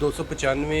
295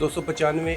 295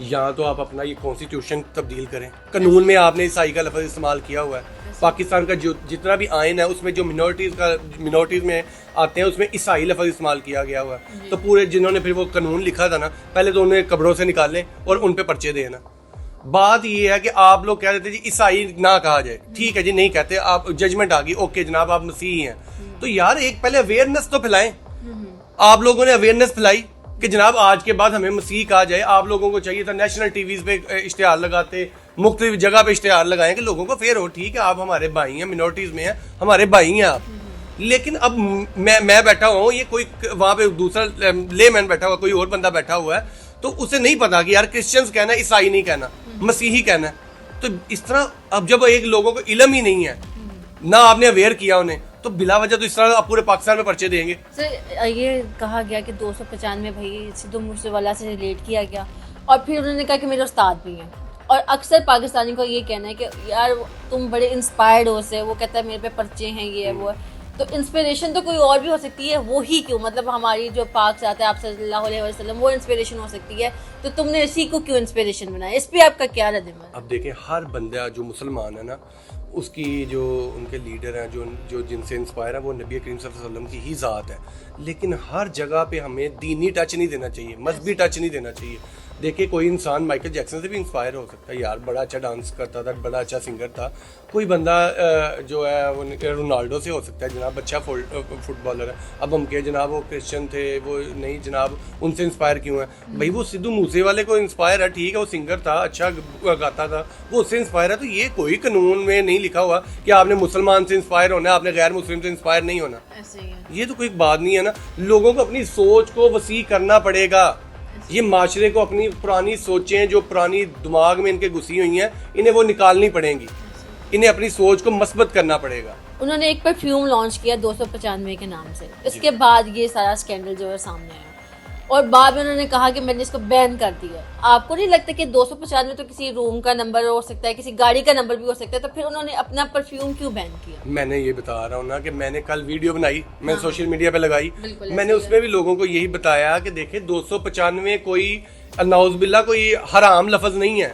یا تو آپ اپنا یہ کانسٹیٹیوشن تبدیل کریں. قانون میں آپ نے عیسائی کا لفظ استعمال کیا ہوا ہے. پاکستان کا جو جتنا بھی آئین ہے اس میں جو منورٹیز میں آتے ہیں اس میں عیسائی لفظ استعمال کیا گیا ہوا ہے. تو پورے جنہوں نے پھر وہ قانون لکھا تھا نا, پہلے تو انہیں قبروں سے نکالیں اور ان پہ پرچے دیں نا. بات یہ ہے کہ آپ لوگ کہہ دیتے جی عیسائی نہ کہا جائے, ٹھیک ہے جی نہیں کہتے, آپ ججمنٹ آ گئی, اوکے جناب آپ مسیحی ہیں, تو یار ایک پہلے اویئرنیس تو پھیلائیں. آپ لوگوں نے اویئرنیس پھیلائی کہ جناب آج کے بعد ہمیں مسیح کہا جائے. آپ لوگوں کو چاہیے تھا نیشنل ٹی ویز پہ اشتہار لگاتے, مختلف جگہ پہ اشتہار لگائیں کہ لوگوں کو فیئر ہو, ٹھیک ہے آپ ہمارے بھائی ہیں, منورٹیز میں ہیں, ہمارے بھائی ہیں آپ. لیکن اب میں بیٹھا ہوا ہوں, یہ کوئی وہاں پہ دوسرا لے مین بیٹھا ہوا, کوئی اور بندہ بیٹھا ہوا ہے, تو اسے نہیں پتا کہ یار کرسچنز کہنا ہے, عیسائی نہیں کہنا, مسیحی کہنا ہے. تو اس طرح اب جب ایک لوگوں کو علم ہی نہیں ہے, نہ آپ نے اویئر کیا انہیں, تو بلا وجہ تو اس طرح آپ پورے پاکستان میں پرچے دیں گے. سر یہ کہا گیا کہ 295 بھائی سدھو موسے والا سے ریلیٹ کیا گیا, اور پھر انہوں نے کہا کہ میرے استاد بھی ہیں, اور اکثر پاکستانی کو یہ کہنا ہے کہ یار تم بڑے انسپائرڈ ہو سے, وہ کہتا ہے میرے پہ پرچے ہیں, یہ ہے وہ ہے. تو انسپریشن تو کوئی اور بھی ہو سکتی ہے, وہی کیوں, مطلب ہماری جو پاک ذات ہے آپ صلی اللہ علیہ وسلم, وہ انسپریشن ہو سکتی ہے, تو تم نے اسی کو کیوں انسپریشن بنایا؟ اس پہ آپ کا کیا رد عمل ہے؟ اب دیکھیں ہر بندہ جو مسلمان ہے نا, اس کی جو ان کے لیڈر ہیں جو جن سے انسپائر ہیں وہ نبی کریم صلی اللہ علیہ وسلم کی ہی ذات ہے. لیکن ہر جگہ پہ ہمیں دینی ٹچ نہیں دینا چاہیے, مذہبی ٹچ نہیں دینا چاہیے. دیکھیں کوئی انسان مائیکل جیکسن سے بھی انسپائر ہو سکتا ہے, یار بڑا اچھا ڈانس کرتا تھا, بڑا اچھا سنگر تھا. کوئی بندہ جو ہے وہ رونالڈو سے ہو سکتا ہے, جناب اچھا فٹ بالر ہے. اب ہم کہ جناب وہ کرسچن تھے, وہ نہیں جناب ان سے انسپائر کیوں ہیں؟ بھائی وہ سدھو موسے والے کو انسپائر ہے, ٹھیک ہے وہ سنگر تھا, اچھا گاتا تھا, وہ اس سے انسپائر ہے. تو یہ کوئی قانون میں نہیں لکھا ہوا کہ آپ نے مسلمان سے انسپائر ہونا ہے, آپ نے غیر مسلم سے انسپائر نہیں ہونا. یہ تو کوئی بات نہیں ہے نا. لوگوں کو اپنی سوچ کو وسیع کرنا پڑے گا. یہ معاشرے کو اپنی پرانی سوچیں جو پرانی دماغ میں ان کے گھسی ہوئی ہیں, انہیں وہ نکالنی پڑیں گی. انہیں اپنی سوچ کو مثبت کرنا پڑے گا. انہوں نے ایک پرفیوم لانچ کیا 295 کے نام سے, اس کے بعد یہ سارا اسکینڈل جو ہے سامنے آیا, اور بعد میں انہوں نے کہا کہ میں نے اس کو بین کر دیا. آپ کو نہیں لگتا کہ 295 تو کسی روم کا نمبر ہو سکتا ہے, کسی گاڑی کا نمبر بھی ہو سکتا ہے, تو پھر انہوں نے اپنا پرفیوم کیوں بین کیا؟ میں نے یہ بتا رہا ہوں نا کہ میں نے کل ویڈیو بنائی, میں سوشل میڈیا پہ لگائی, میں نے اس میں بھی لوگوں کو یہی بتایا کہ دیکھیں 295 کوئی نعوذ باللہ کوئی حرام لفظ نہیں ہے.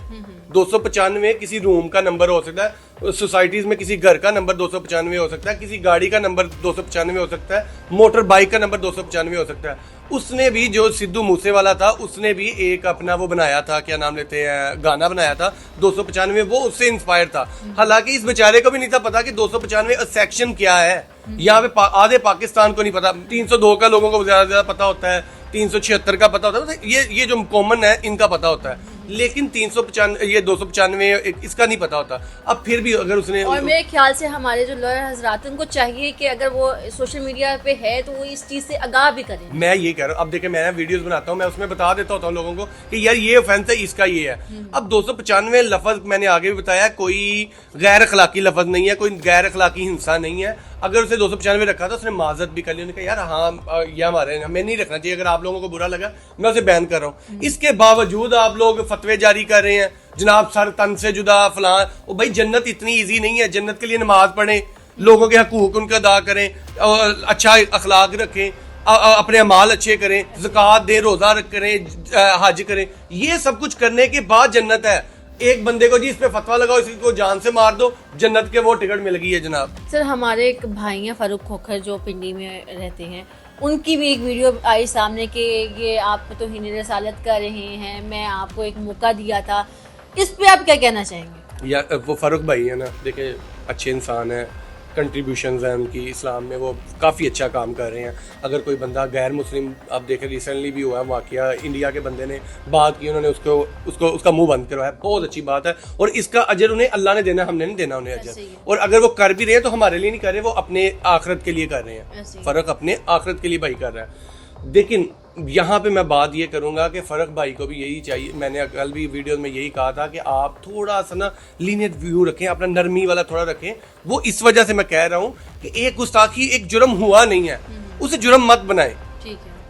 295 کسی روم کا نمبر ہو سکتا ہے, سوسائٹیز میں کسی گھر کا نمبر 295 ہو سکتا ہے, کسی گاڑی کا نمبر 295 ہو سکتا ہے, موٹر بائک کا نمبر 295 ہو سکتا ہے. اس نے بھی جو سدھو موسے والا تھا اس نے بھی ایک اپنا وہ بنایا تھا, کیا نام لیتے ہیں, گانا بنایا تھا 295, وہ اس سے انسپائر تھا. حالانکہ اس بیچارے کو بھی نہیں تھا پتا کہ 295 سیکشن کیا ہے. یہاں پہ آدھے پاکستان کو نہیں پتا, 302 کا لوگوں کو زیادہ زیادہ پتا ہوتا ہے, 376 کا پتا ہوتا ہے, یہ جو کامن ہے ان کا پتا ہوتا ہے. لیکن 295 اس کا نہیں پتا ہوتا. اب پھر بھی اگر اس نے, اور میرے خیال سے ہمارے جو لوئر حضرات ان کو چاہیے کہ اگر وہ سوشل میڈیا پہ ہے تو وہ اس چیز سے آگاہ بھی کریں. میں یہ کہہ رہا ہوں, اب دیکھیں میں ویڈیوز بناتا ہوں, میں اس میں بتا دیتا ہوتا ہوں لوگوں کو کہ یار یہ آفینس ہے, اس کا یہ ہے. اب 295 لفظ میں نے آگے بھی بتایا کوئی غیر اخلاقی لفظ نہیں ہے, کوئی غیر اخلاقی ہنسا نہیں ہے. اگر اسے 295 رکھا تھا اس نے معذرت بھی کر لی, انہوں نے کہا یار ہاں یہ ہمارے ہمیں نہیں رکھنا چاہیے, اگر آپ لوگوں کو برا لگا میں اسے بین کر رہا ہوں. اس کے باوجود آپ لوگ فتوے جاری کر رہے ہیں جناب سر تن سے جدا فلاں. او بھائی جنت اتنی ایزی نہیں ہے, جنت کے لیے نماز پڑھیں, لوگوں کے حقوق ان کا ادا کریں, اچھا اخلاق رکھیں, اپنے اعمال اچھے کریں, زکوٰۃ دیں, روزہ کریں, حج کریں, یہ سب کچھ کرنے کے بعد جنت ہے. ایک بندے کو جی اس پہ فتویٰ لگاؤ, اس کو جان سے مار دو, جنت کے وہ ٹکٹ مل گئی ہے جناب. سر ہمارے ایک بھائی ہیں فاروق کھوکھر جو پنڈی میں رہتے ہیں, ان کی بھی ایک ویڈیو آئی سامنے کہ یہ آپ توہین رسالت کر رہے ہیں, میں آپ کو ایک موقع دیا تھا, اس پہ آپ کیا کہنا چاہیں گے؟ یا وہ فاروق بھائی ہیں نا, دیکھیں اچھے انسان ہیں, کنٹریبیوشنز ہیں ان کی اسلام میں, وہ کافی اچھا کام کر رہے ہیں. اگر کوئی بندہ غیر مسلم, آپ دیکھیں ریسنٹلی بھی ہوا ہے واقعہ, انڈیا کے بندے نے بات کی, انہوں نے اس کا منہ بند کروایا, بہت اچھی بات ہے, اور اس کا اجر انہیں اللہ نے دینا, ہم نے نہیں دینا انہیں اجر. اور اگر وہ کر بھی رہے ہیں تو ہمارے لیے نہیں کر رہے, وہ اپنے آخرت کے لیے کر رہے ہیں. فرق اپنے آخرت کے لیے بھائی کر رہا ہے. لیکن یہاں پہ میں بات یہ کروں گا کہ فرق بھائی کو بھی یہی چاہیے, میں نے کل بھی ویڈیوز میں یہی کہا تھا کہ آپ تھوڑا سا نا لینئر ویو رکھیں, اپنا نرمی والا تھوڑا رکھیں. وہ اس وجہ سے میں کہہ رہا ہوں کہ ایک گستاخی ایک جرم ہوا نہیں ہے, اسے جرم مت بنائیں.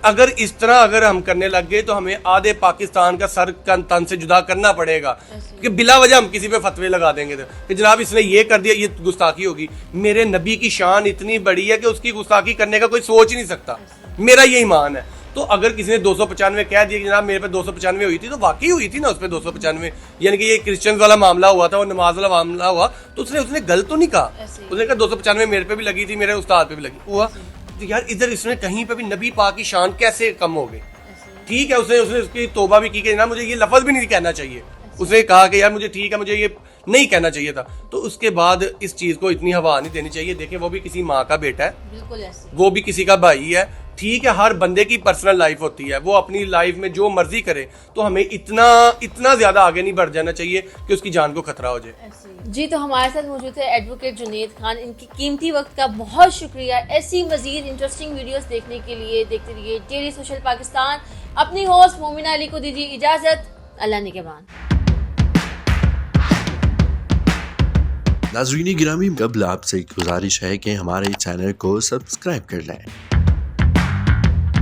اگر اس طرح اگر ہم کرنے لگ گئے تو ہمیں آدھے پاکستان کا سر تن سے جدا کرنا پڑے گا, کہ بلا وجہ ہم کسی پہ فتوے لگا دیں گے کہ جناب اس نے یہ کر دیا, یہ گستاخی ہوگی. میرے نبی کی شان اتنی بڑی ہے کہ اس کی گستاخی کرنے کا کوئی سوچ ہی نہیں سکتا, میرا یہ ایمان ہے. تو اگر کسی نے 295 کہہ دیا کہ جناب میرے پہ 295 ہوئی تھی تو واقعی ہوئی تھی نا اس پہ 295, یعنی کہ یہ کرسچنز والا معاملہ ہوا تھا اور نماز والا معاملہ ہوا, تو اس نے غلط تو نہیں کہا, اس نے کہا 295 میرے پہ بھی لگی تھی, میرے استاد پہ بھی لگی ہوا. تو یار ادھر اس نے کہیں پہ بھی نبی پاک کی شان کیسے کم ہو گئی؟ ٹھیک ہے اس نے اس کی توبہ بھی کی کہ جناب مجھے یہ لفظ بھی نہیں کہنا چاہیے, اس نے کہا کہ یار مجھے ٹھیک ہے مجھے یہ نہیں کہنا چاہیے تھا, تو اس کے بعد اس چیز کو اتنی ہوا نہیں دینی چاہیے. دیکھیں وہ بھی کسی ماں کا بیٹا ہے, بالکل ایسے وہ بھی کسی کا بھائی ہے, ٹھیک ہے ہر بندے کی پرسنل لائف ہوتی ہے, وہ اپنی لائف میں جو مرضی کرے, تو ہمیں اتنا زیادہ آگے نہیں بڑھ جانا چاہیے کہ اس کی جان کو خطرہ ہو جائے. جی تو ہمارے ساتھ موجود ہے ایڈوکیٹ جنید خان, ان کی قیمتی وقت کا بہت شکریہ. ایسی مزید انٹرسٹنگ ویڈیوز دیکھنے کے لیے دیکھتے رہیے ڈیلی سوشل پاکستان. اپنی ہوسٹ مومنہ علی کو دیجیے اجازت, اللہ نگہبان. ناظرین گرامی قبل آپ سے گزارش ہے کہ ہمارے چینل کو سبسکرائب کر لیں.